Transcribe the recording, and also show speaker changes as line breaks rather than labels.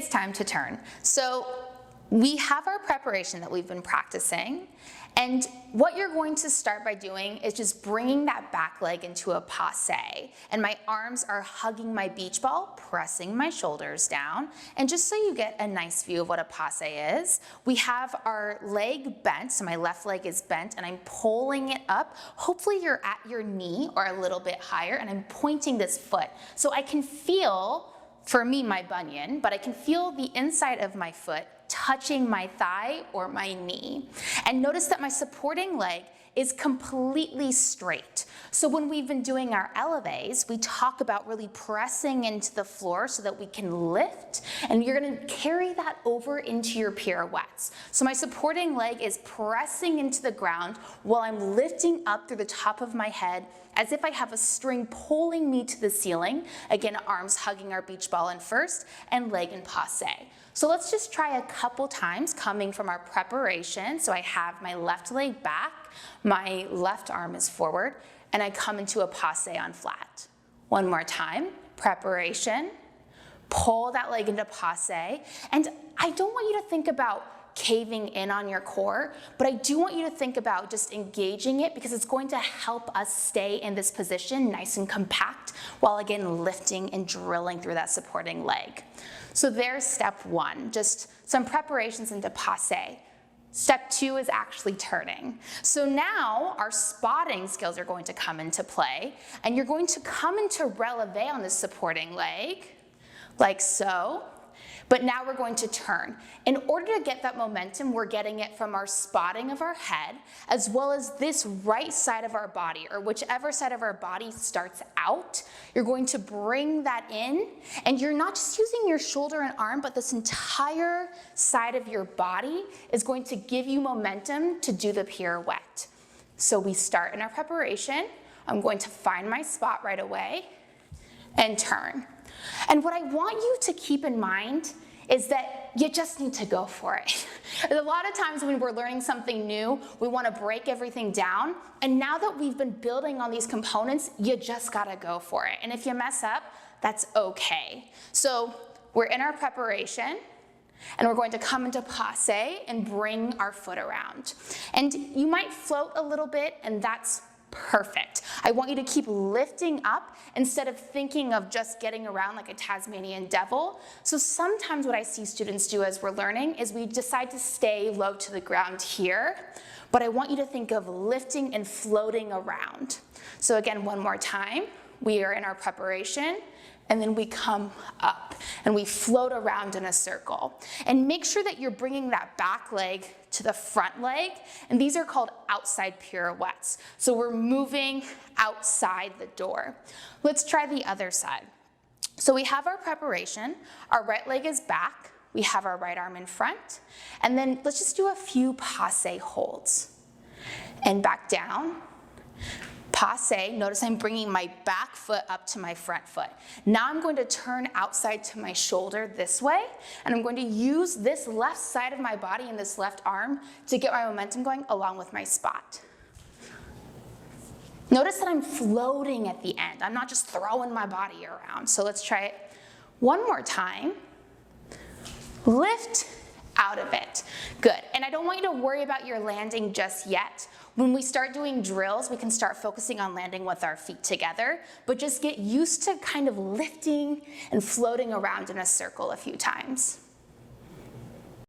it's time to turn. So we have our preparation that we've been practicing, and what you're going to start by doing is just bringing that back leg into a passé, and my arms are hugging my beach ball, pressing my shoulders down, and just so you get a nice view of what a passé is, we have our leg bent, so my left leg is bent, and I'm pulling it up. Hopefully you're at your knee or a little bit higher, and I'm pointing this foot, so I can feel, for me, my bunion, but I can feel the inside of my foot touching my thigh or my knee. And notice that my supporting leg is completely straight. So when we've been doing our elevates, we talk about really pressing into the floor so that we can lift, and you're gonna carry that over into your pirouettes. So my supporting leg is pressing into the ground while I'm lifting up through the top of my head as if I have a string pulling me to the ceiling. Again, arms hugging our beach ball in first and leg in passé. So let's just try a couple times coming from our preparation. So I have my left leg back, my left arm is forward, and I come into a passé on flat. One more time, preparation, pull that leg into passé, and I don't want you to think about caving in on your core, but I do want you to think about just engaging it because it's going to help us stay in this position nice and compact while again lifting and drilling through that supporting leg. So there's step one, just some preparations into passé. Step two is actually turning. So now our spotting skills are going to come into play, and you're going to come into releve on this supporting leg, like so. But now we're going to turn. In order to get that momentum, we're getting it from our spotting of our head, as well as this right side of our body, or whichever side of our body starts out. You're going to bring that in, and you're not just using your shoulder and arm, but this entire side of your body is going to give you momentum to do the pirouette. So we start in our preparation. I'm going to find my spot right away and turn. And what I want you to keep in mind is that you just need to go for it. A lot of times when we're learning something new, we want to break everything down. And now that we've been building on these components, you just got to go for it. And if you mess up, that's okay. So we're in our preparation, and we're going to come into passé and bring our foot around. And you might float a little bit, and that's perfect. I want you to keep lifting up instead of thinking of just getting around like a Tasmanian devil. So sometimes what I see students do as we're learning is we decide to stay low to the ground here, but I want you to think of lifting and floating around. So again, one more time, we are in our preparation, and then we come up and we float around in a circle. And make sure that you're bringing that back leg to the front leg, and these are called outside pirouettes. So we're moving outside the door. Let's try the other side. So we have our preparation, our right leg is back, we have our right arm in front, and then let's just do a few passé holds. And back down. Passé, notice I'm bringing my back foot up to my front foot. Now I'm going to turn outside to my shoulder this way, and I'm going to use this left side of my body and this left arm to get my momentum going along with my spot. Notice that I'm floating at the end. I'm not just throwing my body around. So let's try it one more time. Lift out of it. Good. And I don't want you to worry about your landing just yet. When we start doing drills, we can start focusing on landing with our feet together, but just get used to kind of lifting and floating around in a circle a few times.